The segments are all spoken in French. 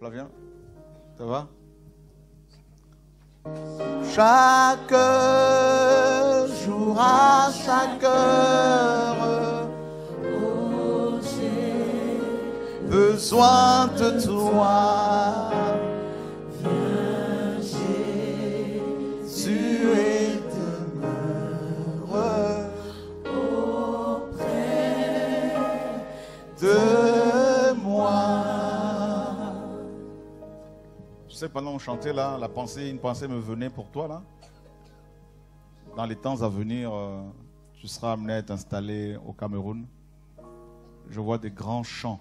Flavien, ça va? Chaque jour à chaque heure, oh, j'ai besoin de toi. Viens Jésus et demeure auprès de moi. Tu sais, pendant qu'on chantait là, une pensée me venait pour toi là. Dans les temps à venir, tu seras amené à être installé au Cameroun. Je vois des grands champs.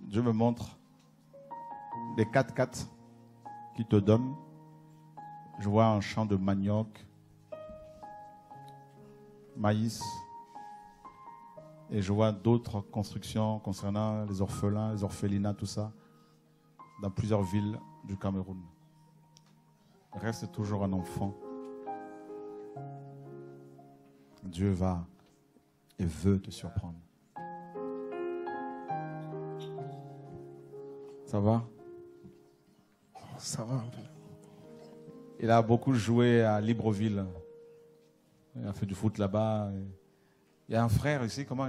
Dieu me montre des 4x4 qui te donnent. Je vois un champ de manioc, maïs. Et je vois d'autres constructions concernant les orphelins, les orphelinats, tout ça, dans plusieurs villes du Cameroun. Reste toujours un enfant. Dieu va et veut te surprendre. Ça va? Ça va un peu. Il a beaucoup joué à Libreville. Il a fait du foot là-bas. Il y a un frère ici, comment?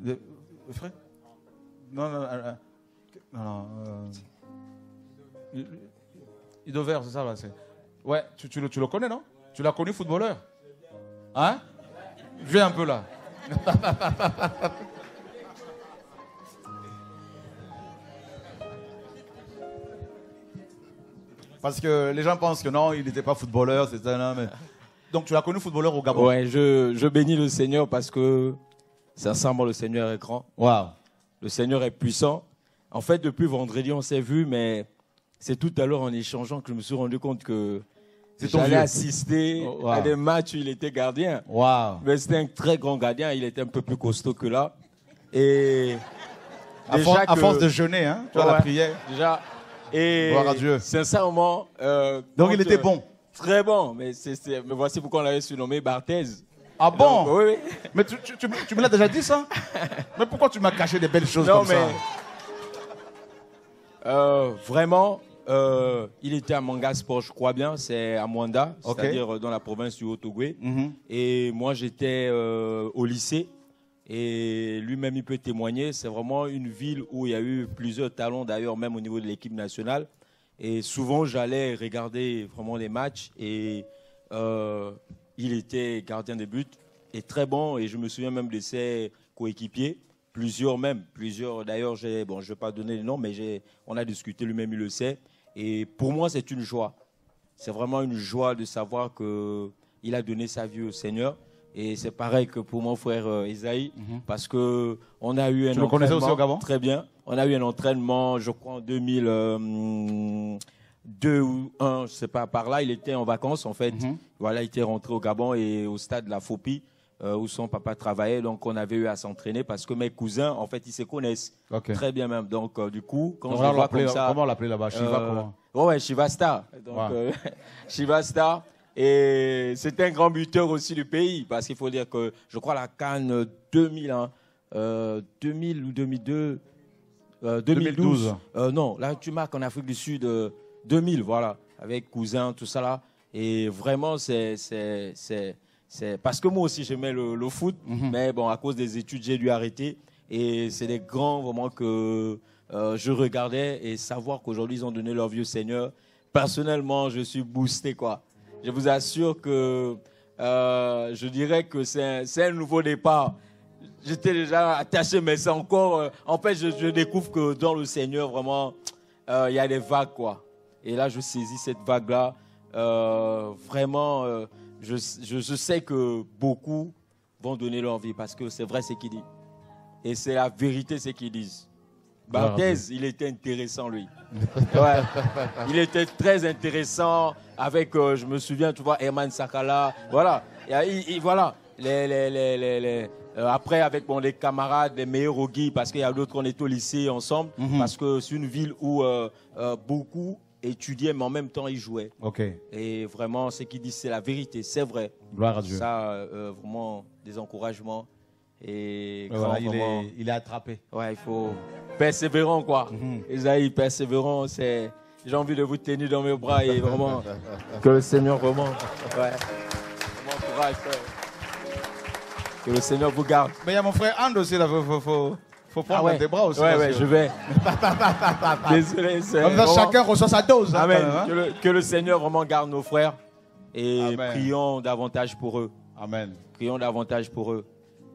Le frère? Non, non, non. Idover, c'est ça là. Ouais, tu le connais, non? Tu l'as connu footballeur? Hein? Viens un peu là. Parce que les gens pensent que non, il n'était pas footballeur, c'était un homme. Donc tu l'as connu footballeur au Gabon? Ouais, je bénis le Seigneur parce que sincèrement le Seigneur est grand. Waouh. Le Seigneur est puissant. En fait, depuis vendredi, on s'est vu, mais c'est tout à l'heure en échangeant que je me suis rendu compte que j'allais assister à des matchs où il était gardien. Wow. Mais c'était un très grand gardien, il était un peu plus costaud que là. Et à force de jeûner, hein, tu vois, la prière. Déjà. Et gloire à Dieu. Sincèrement. Donc il était bon. Très bon, mais voici pourquoi on l'avait surnommé Barthez. Ah bon? Donc, oui. Mais tu me l'as déjà dit ça? Mais pourquoi tu m'as caché des belles choses comme ça? Vraiment, il était à Mangasport, je crois bien, c'est à Mwanda, c'est-à-dire dans la province du Haut-Togo. Et moi, j'étais au lycée. Et lui-même, il peut témoigner. C'est vraiment une ville où il y a eu plusieurs talents, d'ailleurs, même au niveau de l'équipe nationale. Et souvent, j'allais regarder vraiment les matchs. Et il était gardien de but et très bon. Et je me souviens même de ses coéquipiers. Plusieurs. D'ailleurs, je ne vais pas donner les noms, mais on a discuté, lui-même, il le sait. Et pour moi, c'est une joie. C'est vraiment une joie de savoir qu'il a donné sa vie au Seigneur. Et c'est pareil que pour mon frère Isaïe, parce qu'on a eu un entraînement. Tu le connaissais aussi au Gabon? Très bien. On a eu un entraînement, je crois, en 2002 ou 1, je ne sais pas, par là. Il était en vacances, en fait. Voilà, il était rentré au Gabon et au stade de la Fopi, où son papa travaillait. Donc, on avait eu à s'entraîner parce que mes cousins, en fait, ils se connaissent très bien même. Donc, du coup, quand je le vois comme ça... Comment on l'appelait là-bas? Shiva, comment? Ouais, Shiva Star. Donc, Shiva Star. Et c'était un grand buteur aussi du pays, parce qu'il faut dire que, je crois, la CAN 2000, 2000 ou 2002, 2012. Non, là, tu marques en Afrique du Sud 2000, voilà, avec Cousin, tout ça là. Et vraiment, c'est parce que moi aussi, j'aimais le foot, mais bon, à cause des études, j'ai dû arrêter. Et c'est des grands, vraiment, que je regardais et savoir qu'aujourd'hui, ils ont donné leur vie au Seigneur. Personnellement, je suis boosté, quoi. Je vous assure que je dirais que c'est un nouveau départ. J'étais déjà attaché, mais c'est encore... en fait, je découvre que dans le Seigneur, vraiment, il y a des vagues, quoi. Et là, je saisis cette vague-là. Vraiment, je sais que beaucoup vont donner leur vie parce que c'est vrai ce qu'il dit. Et c'est la vérité ce qu'ils disent. Barthez, il était intéressant, lui. Ouais. Il était très intéressant avec, je me souviens, tu vois, Herman Sakala. Voilà. Voilà. Après, avec les camarades, les meilleurs au Guy, parce qu'il y a d'autres, on était au lycée ensemble, parce que c'est une ville où beaucoup étudiaient, mais en même temps, ils jouaient. Et vraiment, ce qu'ils disent, c'est la vérité, c'est vrai. Gloire à Dieu. Ça, vraiment, des encouragements. Et voilà, il est attrapé. Ouais, il faut persévérant, quoi. Isaïe, persévérant, c'est... J'ai envie de vous tenir dans mes bras et vraiment que le Seigneur vraiment... Ouais. Vraiment courage, frère. Que le Seigneur vous garde. Mais il y a mon frère Anne aussi, là. Faut prendre tes bras aussi. Ouais, je vais. Désolé, c'est... Comme ça, chacun reçoit sa dose. Amen. Hein, que le Seigneur vraiment garde nos frères. Et Amen. Prions davantage pour eux. Amen. Prions davantage pour eux.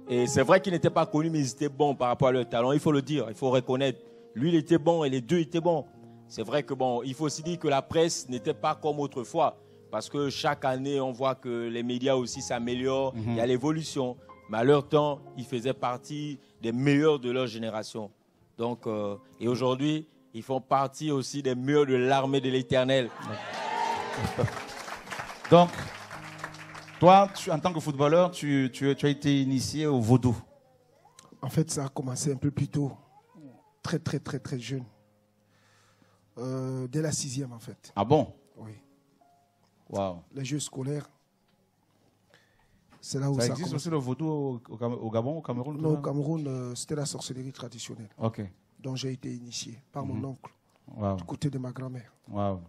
Et c'est vrai qu'ils n'étaient pas connus, mais ils étaient bons par rapport à leur talent. Il faut le dire, il faut reconnaître. Lui, il était bon et les deux étaient bons. C'est vrai que bon, il faut aussi dire que la presse n'était pas comme autrefois. Parce que chaque année, on voit que les médias aussi s'améliorent. Il y a l'évolution. Mais à leur temps, ils faisaient partie des meilleurs de leur génération. Donc, et aujourd'hui, ils font partie aussi des meilleurs de l'armée de l'Éternel. Donc, toi, en tant que footballeur, tu as été initié au vaudou. En fait, ça a commencé un peu plus tôt. Très, très, très, très jeune. Dès la 6e, en fait. Ah bon? Oui. Wow. Les jeux scolaires. C'est là où ça existe commence. aussi le vaudou au Gabon, au Cameroun? Non, au Cameroun, c'était la sorcellerie traditionnelle. Ok. Dont j'ai été initié par mon oncle, Wow. du côté de ma grand-mère, Wow.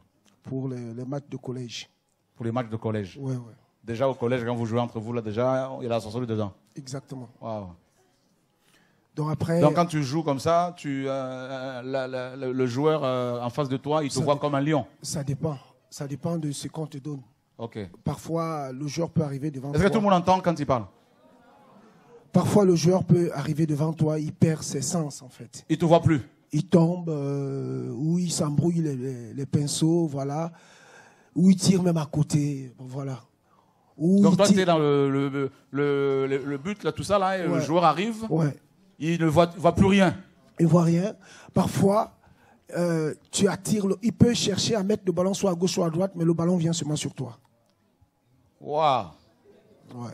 pour les matchs de collège. Pour les matchs de collège. Ouais, ouais. Déjà au collège, quand vous jouez entre vous, là, déjà, il y a la sorcellerie dedans. Exactement. Wow. Donc après. Donc quand tu joues comme ça, le joueur en face de toi, il te voit comme un lion. Ça dépend. Ça dépend de ce qu'on te donne. Ok. Parfois, le joueur peut arriver devant toi. Est-ce que tout le monde entend quand il parle? Parfois, le joueur peut arriver devant toi, il perd ses sens, en fait. Il ne te voit plus. Il tombe, ou il s'embrouille les pinceaux, voilà. Ou il tire même à côté, voilà. Ou donc toi, tu es dans le but, là, tout ça, là, et ouais. Le joueur arrive, ouais. Il ne voit plus rien. Il ne voit rien. Parfois, tu attires, il peut chercher à mettre le ballon soit à gauche, soit à droite, mais le ballon vient seulement sur toi. Waouh. Ouais.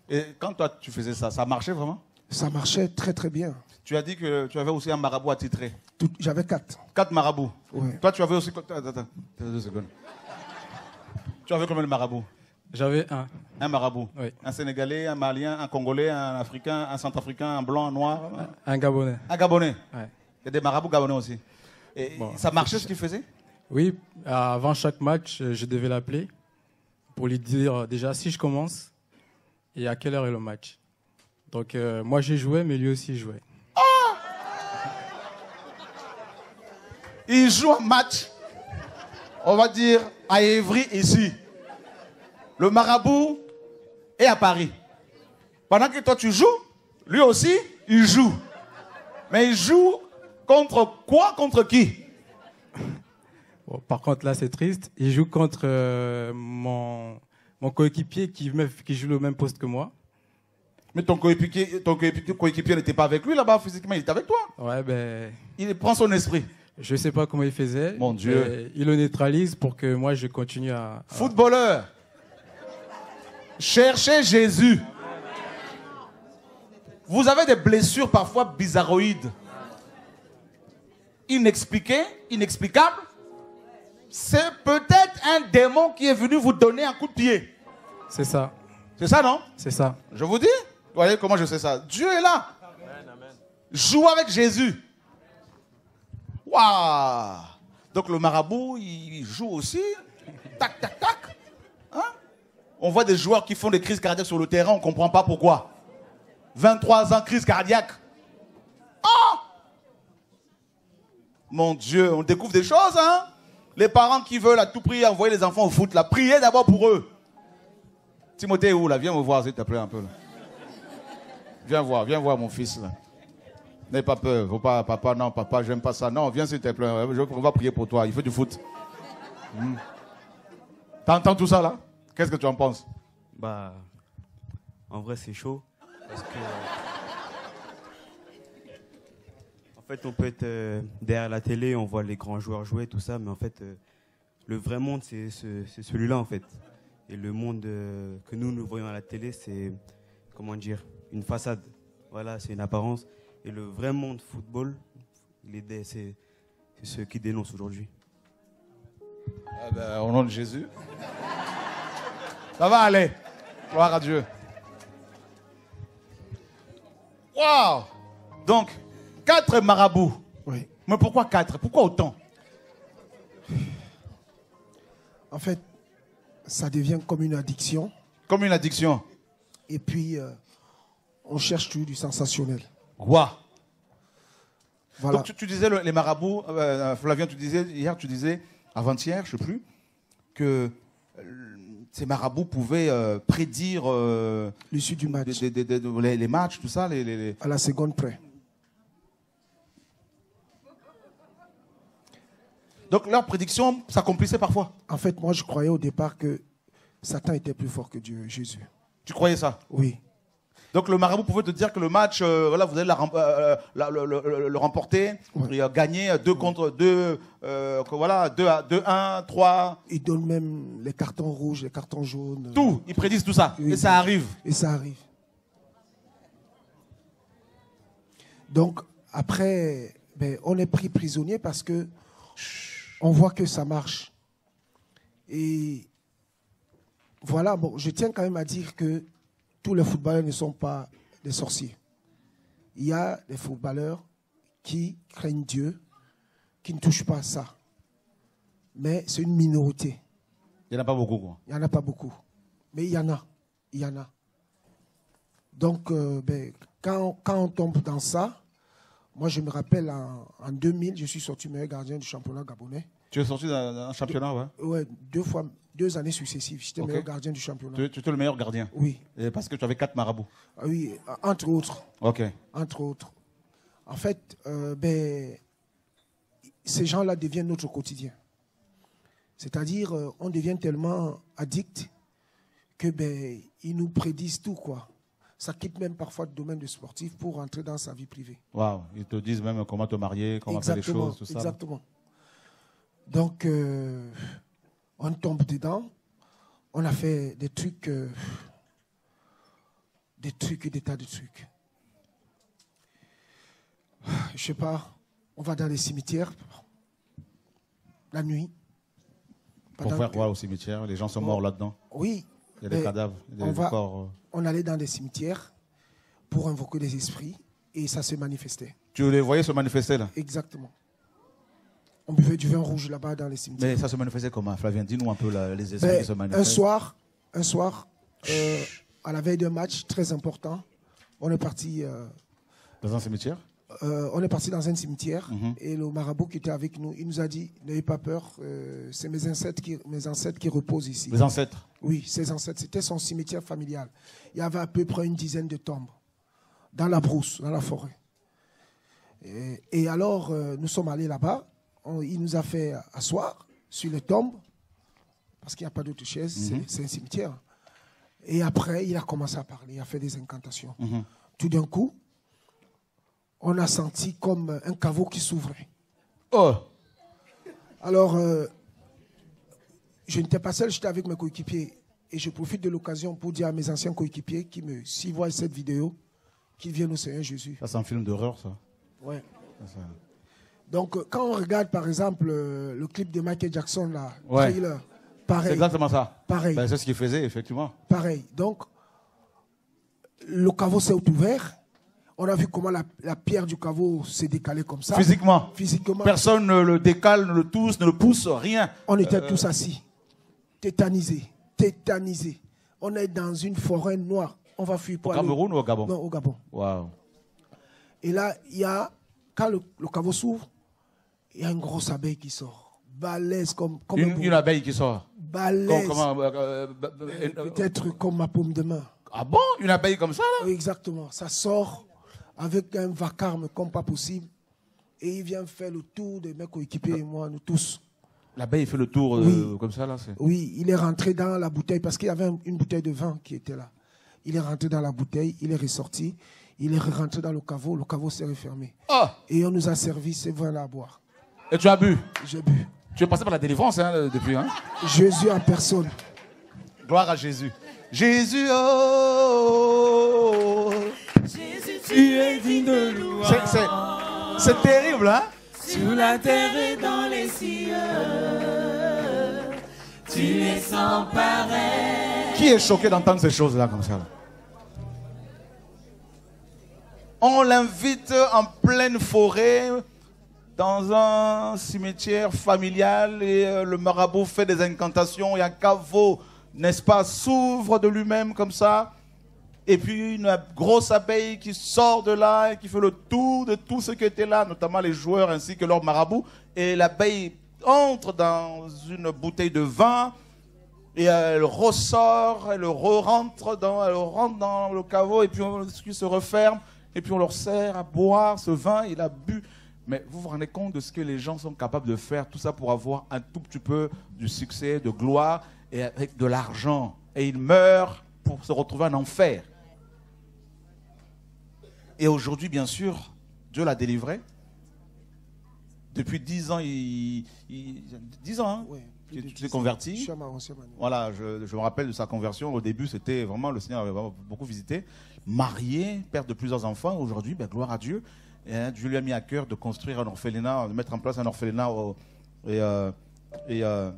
Et quand toi, tu faisais ça, ça marchait vraiment? Ça marchait très, très bien. Tu as dit que tu avais aussi un marabout attitré. J'avais 4. 4 marabouts. Ouais. Toi, tu avais aussi... Attends, 2 secondes. Tu avais combien de marabouts? J'avais un. Un marabout. Oui. Un Sénégalais, un Malien, un Congolais, un Africain, un Centrafricain, un Blanc, un Noir. Un Gabonais. Un Gabonais. Ouais. Il y a des marabouts gabonais aussi. Et Bon, ça marchait ce qu'il faisait? Oui, avant chaque match, je devais l'appeler pour lui dire déjà si je commence et à quelle heure est le match. Donc moi j'ai joué, mais lui aussi jouait. Il joue un match, on va dire, à Évry, ici. Le marabout est à Paris. Pendant que toi tu joues, lui aussi, il joue. Mais il joue contre quoi? Contre qui? Bon, par contre là c'est triste. Il joue contre mon coéquipier qui joue le même poste que moi. Mais ton coéquipier n'était pas avec lui là-bas physiquement, il était avec toi. Ouais, ben... Il prend son esprit. Je ne sais pas comment il faisait. Mon Dieu. Il le neutralise pour que moi je continue à... Footballeur, cherchez Jésus. Vous avez des blessures parfois bizarroïdes, inexpliquées, inexplicables. C'est peut-être un démon qui est venu vous donner un coup de pied. C'est ça. C'est ça, non? C'est ça. Je vous dis. Vous voyez comment je sais ça? Dieu est là. Amen. Joue avec Jésus. Waouh! Donc le marabout, il joue aussi. Tac, tac, tac. Hein? On voit des joueurs qui font des crises cardiaques sur le terrain, on ne comprend pas pourquoi. 23 ans, crise cardiaque. Oh! Mon Dieu, on découvre des choses, hein? Les parents qui veulent à tout prix envoyer les enfants au foot, là, priez d'abord pour eux. Timothée est où, là? Viens me voir, s'il te plaît, un peu, là. Viens voir mon fils, là. N'aie pas peur. Faut pas, papa, j'aime pas ça. Non, viens s'il te plaît. On va prier pour toi. Il fait du foot. T'entends tout ça là? Qu'est-ce que tu en penses? Bah, en vrai, c'est chaud. Parce que. En fait, on peut être derrière la télé, on voit les grands joueurs jouer, tout ça. Mais en fait, le vrai monde, c'est celui-là, en fait. Et le monde que nous voyons à la télé, c'est. Comment dire? Une façade. Voilà, c'est une apparence. Et le vrai monde football, c'est ce qui dénonce aujourd'hui. Ah ben, au nom de Jésus. Ça va aller. Gloire à Dieu. Waouh! Donc, 4 marabouts. Oui. Mais pourquoi 4? Pourquoi autant? En fait, ça devient comme une addiction. Comme une addiction. Et puis, on cherche toujours du sensationnel. Wow. Voilà. Donc tu disais les marabouts, Flavien, hier tu disais, avant-hier, je ne sais plus, que ces marabouts pouvaient prédire l'issue du match. Les matchs, tout ça. À la seconde près. Donc leur prédiction s'accomplissait parfois. En fait, moi je croyais au départ que Satan était plus fort que Dieu, Jésus. Tu croyais ça? Oui. Donc le marabout pouvait te dire que le match, voilà, vous allez le remporter, Ouais. et gagner 2 contre 2, voilà, 2-1, 3. Ils donnent même les cartons rouges, les cartons jaunes. Tout, ils prédisent tout ça. Oui, et ça arrive. Et ça arrive. Donc, après, on est pris prisonnier parce que on voit que ça marche. Et voilà, bon, je tiens quand même à dire que tous les footballeurs ne sont pas des sorciers. Il y a des footballeurs qui craignent Dieu, qui ne touchent pas à ça. Mais c'est une minorité. Il n'y en a pas beaucoup, quoi. Il n'y en a pas beaucoup. Mais il y en a. Il y en a. Donc, quand on tombe dans ça, moi je me rappelle en 2000, je suis sorti meilleur gardien du championnat gabonais. Tu es sorti d'un championnat, ouais? Ouais, 2 années successives. J'étais meilleur gardien du championnat. Tu étais le meilleur gardien? Oui. Et parce que tu avais 4 marabouts? Ah oui, entre autres. Ok. Entre autres. En fait, ces gens-là deviennent notre quotidien. C'est-à-dire, on devient tellement addict que ils nous prédisent tout, quoi. Ça quitte même parfois le domaine du sportif pour rentrer dans sa vie privée. Waouh, ils te disent même comment te marier, comment faire les choses, tout ça. Exactement. Donc, on tombe dedans. On a fait des trucs et des tas de trucs. Je sais pas, on va dans les cimetières la nuit. Pour faire quoi au cimetière? Les gens sont morts là-dedans. Oui. Il y a des cadavres, des corps. On allait dans des cimetières pour invoquer des esprits et ça se manifestait. Tu les voyais se manifester là? Exactement. On buvait du vin rouge là-bas dans les cimetières. Mais ça se manifestait comment, Flavien? Dis-nous un peu les esprits qui se manifestent. Un soir, à la veille d'un match très important, on est parti... dans un cimetière? On est parti dans un cimetière et le marabout qui était avec nous, il nous a dit, n'ayez pas peur, c'est mes ancêtres qui reposent ici. Les ancêtres? Oui, ses ancêtres. C'était son cimetière familial. Il y avait à peu près une dizaine de tombes dans la brousse, dans la forêt. Et alors, nous sommes allés là-bas. Il nous a fait asseoir sur les tombes parce qu'il n'y a pas d'autre chaise, c'est un cimetière. Et après, il a commencé à parler, il a fait des incantations. Tout d'un coup, on a senti comme un caveau qui s'ouvrait. Oh! Alors, je n'étais pas seul, j'étais avec mes coéquipiers. Et je profite de l'occasion pour dire à mes anciens coéquipiers qui s'ils voient cette vidéo, qu'ils viennent au Seigneur Jésus. Ça, c'est un film d'horreur, ça. Ouais. Ça. Donc, quand on regarde, par exemple, le clip de Michael Jackson, là, Ouais. Thriller, pareil. C'est exactement ça. Pareil. C'est ce qu'il faisait, effectivement. Pareil. Donc, le caveau s'est ouvert. On a vu comment la pierre du caveau s'est décalée comme ça. Physiquement. Physiquement. Personne ne le décale, ne le touche, ne le pousse, rien. On était tous assis, tétanisés. On est dans une forêt noire. On va fuir pour Au Cameroun ou au Gabon? Non, au Gabon. Waouh. Et là, quand le caveau s'ouvre, il y a une grosse abeille qui sort. Balèze comme une abeille qui sort. Balèze. Peut-être Peut-être comme ma paume de main. Ah bon? Une abeille comme ça, là? Oui, exactement. Ça sort avec un vacarme comme pas possible. Et il vient faire le tour de mes coéquipiers et moi, nous tous. L'abeille fait le tour Oui. comme ça, là? Oui, il est rentré dans la bouteille parce qu'il y avait une bouteille de vin qui était là. Il est rentré dans la bouteille, il est ressorti, il est rentré dans le caveau s'est refermé. Oh! Et on nous a servi ces vins-là à boire. Et tu as bu? J'ai bu. Tu es passé par la délivrance depuis, hein? Jésus en personne. Gloire à Jésus. Jésus, oh! Jésus, tu es digne de louange. C'est terrible, hein? Sur la terre et dans les cieux, tu es sans pareil. Qui est choqué d'entendre ces choses-là comme ça, là? On l'invite en pleine forêt, dans un cimetière familial, et le marabout fait des incantations, et un caveau, n'est-ce pas, s'ouvre de lui-même comme ça. Et puis une grosse abeille qui sort de là et qui fait le tour de tous ceux qui étaient là, notamment les joueurs ainsi que leur marabout. Et l'abeille entre dans une bouteille de vin et elle ressort, elle rentre dans le caveau et puis on se referme et puis on leur sert à boire ce vin. Il a bu. Mais vous vous rendez compte de ce que les gens sont capables de faire, tout ça pour avoir un tout petit peu du succès, de gloire et avec de l'argent. Et ils meurent pour se retrouver en enfer. Et aujourd'hui, bien sûr, Dieu l'a délivré. Depuis 10 ans, 10 ans, hein, Oui, tu t'es converti. Je suis à ma 11e année. Voilà, je me rappelle de sa conversion. Au début, c'était vraiment, le Seigneur avait vraiment beaucoup visité. Marié, père de plusieurs enfants. Aujourd'hui, ben, gloire à Dieu. Et, hein, Dieu lui a mis à cœur de construire un orphelinat, de mettre en place un orphelinat. Il a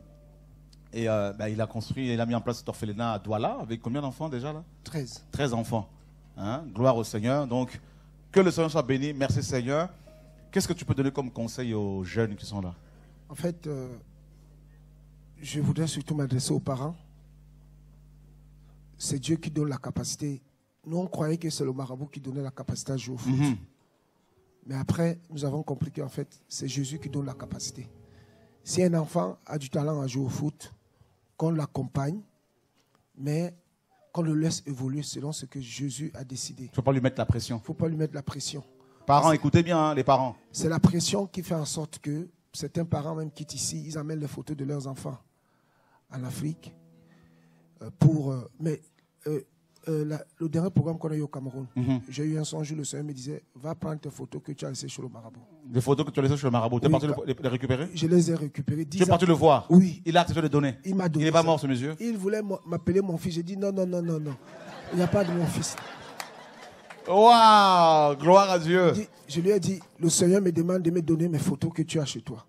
construit, il a mis en place cet orphelinat à Douala, avec combien d'enfants déjà là? 13. 13 enfants. Hein? Gloire au Seigneur. Donc, que le Seigneur soit béni. Merci Seigneur. Qu'est-ce que tu peux donner comme conseil aux jeunes qui sont là? En fait, je voudrais surtout m'adresser aux parents. C'est Dieu qui donne la capacité. Nous, on croyait que c'est le marabout qui donnait la capacité à jouer au foot. Mais après, nous avons compris qu'en fait, c'est Jésus qui donne la capacité. Si un enfant a du talent à jouer au foot, qu'on l'accompagne, mais qu'on le laisse évoluer selon ce que Jésus a décidé. Il ne faut pas lui mettre la pression. Il ne faut pas lui mettre la pression. Parents, écoutez bien, hein, les parents. C'est la pression qui fait en sorte que certains parents même quittent ici, ils amènent les photos de leurs enfants en Afrique. Le dernier programme qu'on a eu au Cameroun, j'ai eu un songe où le Seigneur me disait, va prendre tes photos que tu as laissées chez le marabout. Les photos que tu as laissées chez le marabout, tu es parti les récupérer? Je les ai récupérées. Tu es parti le voir? Oui. Il a accepté de donner? Il m'a donné. Il n'est pas mort, ce monsieur? Il voulait m'appeler mon fils. J'ai dit non. Il n'y a pas de mon fils. Waouh! Gloire à Dieu! Je lui ai dit, le Seigneur me demande de me donner mes photos que tu as chez toi.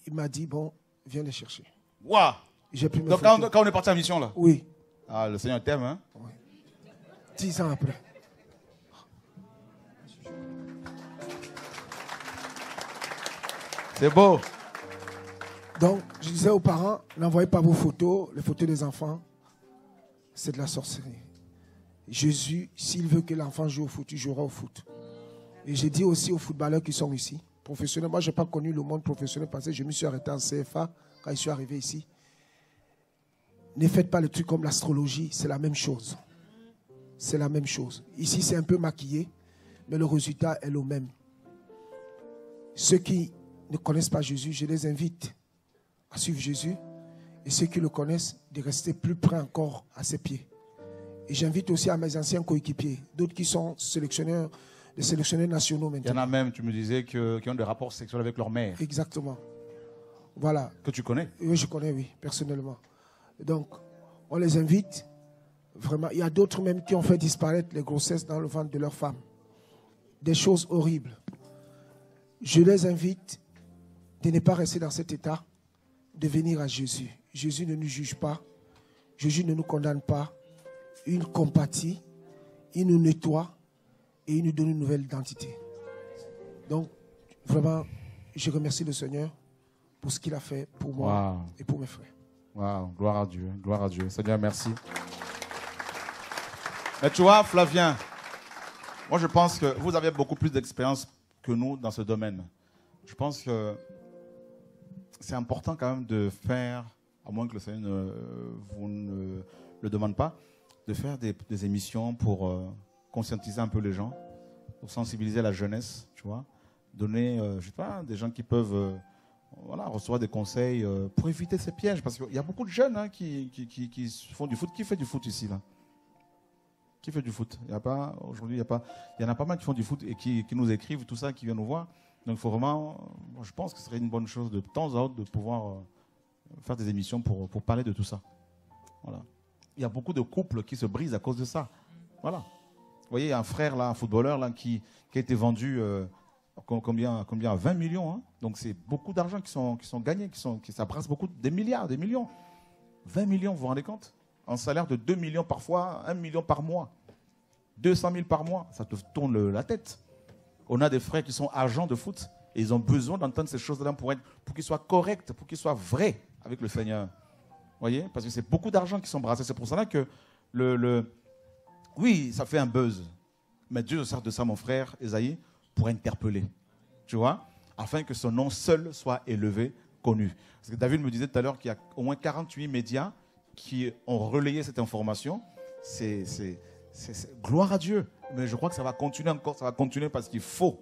Il m'a dit, bon, viens les chercher. Waouh! J'ai pris mes Donc photos. quand on est parti en mission là? Oui. Ah, le Seigneur t'aime, hein? Oui. 10 ans après. C'est beau. Donc, je disais aux parents, n'envoyez pas vos photos, les photos des enfants. C'est de la sorcellerie. Jésus, s'il veut que l'enfant joue au foot, il jouera au foot. Et j'ai dit aussi aux footballeurs qui sont ici, professionnels, moi je n'ai pas connu le monde professionnel parce que je me suis arrêté en CFA quand je suis arrivé ici. Ne faites pas le truc comme l'astrologie, c'est la même chose. C'est la même chose. Ici, c'est un peu maquillé, mais le résultat est le même. Ceux qui ne connaissent pas Jésus, je les invite à suivre Jésus. Et ceux qui le connaissent, de rester plus près encore à ses pieds. Et j'invite aussi à mes anciens coéquipiers, d'autres qui sont sélectionneurs, des sélectionneurs nationaux maintenant. Il y en a même, tu me disais, qui ont des rapports sexuels avec leur mère. Exactement. Voilà. Que tu connais? Oui, je connais, oui, personnellement. Donc, on les invite. Vraiment, il y a d'autres même qui ont fait disparaître les grossesses dans le ventre de leurs femmes. Des choses horribles. Je les invite de ne pas rester dans cet état, de venir à Jésus. Jésus ne nous juge pas. Jésus ne nous condamne pas. Il compatit, il nous nettoie et il nous donne une nouvelle identité. Donc, vraiment, je remercie le Seigneur pour ce qu'il a fait pour moi et pour mes frères. Waouh, gloire à Dieu, gloire à Dieu. Seigneur, merci. Mais tu vois, Flavien, moi je pense que vous avez beaucoup plus d'expérience que nous dans ce domaine. Je pense que c'est important quand même de faire, à moins que le Seigneur vous ne le demande pas, de faire des émissions pour conscientiser un peu les gens, pour sensibiliser la jeunesse, tu vois, donner, je sais pas, des gens qui peuvent recevoir des conseils pour éviter ces pièges, parce qu'il y a beaucoup de jeunes hein, qui font du foot. Qui fait du foot ici là? Qui fait du foot? Il y a pas aujourd'hui, il y en a pas mal qui font du foot et qui nous écrivent tout ça, qui viennent nous voir. Donc il faut vraiment, je pense que ce serait une bonne chose de temps à autre de pouvoir faire des émissions pour parler de tout ça. Voilà. Il y a beaucoup de couples qui se brisent à cause de ça. Voilà. Vous voyez, un frère là, un footballeur là, qui a été vendu combien 20 millions. Hein. Donc c'est beaucoup d'argent qui sont gagnés, ça brasse beaucoup, des milliards, des millions. 20 millions, vous vous rendez compte? Un salaire de 2 millions parfois, 1 million par mois. 200 000 par mois, ça te tourne la tête. On a des frères qui sont agents de foot et ils ont besoin d'entendre ces choses-là pour qu'ils soient corrects, pour qu'ils soient vrais avec le Seigneur. Vous voyez? Parce que c'est beaucoup d'argent qui sont brassés. C'est pour ça que oui, ça fait un buzz. Mais Dieu se sert de ça, mon frère Esaïe, pour interpeller. Tu vois? Afin que son nom seul soit élevé, connu. Parce que David me disait tout à l'heure qu'il y a au moins 48 médias qui ont relayé cette information. C'est gloire à Dieu. Mais je crois que ça va continuer encore, ça va continuer parce qu'il faut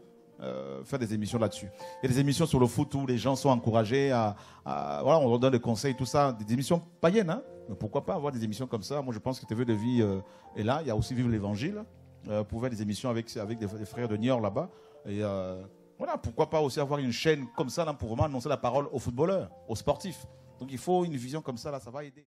faire des émissions là-dessus. Il y a des émissions sur le foot où les gens sont encouragés voilà, on leur donne des conseils, tout ça, des émissions païennes, hein. Mais pourquoi pas avoir des émissions comme ça? Moi, je pense que TV de vie est là. Il y a aussi Vivre l'Évangile, pour faire des émissions avec des frères de Niort là-bas. Et voilà, pourquoi pas aussi avoir une chaîne comme ça là, pour vraiment annoncer la parole aux footballeurs, aux sportifs. Donc il faut une vision comme ça, là, ça va aider.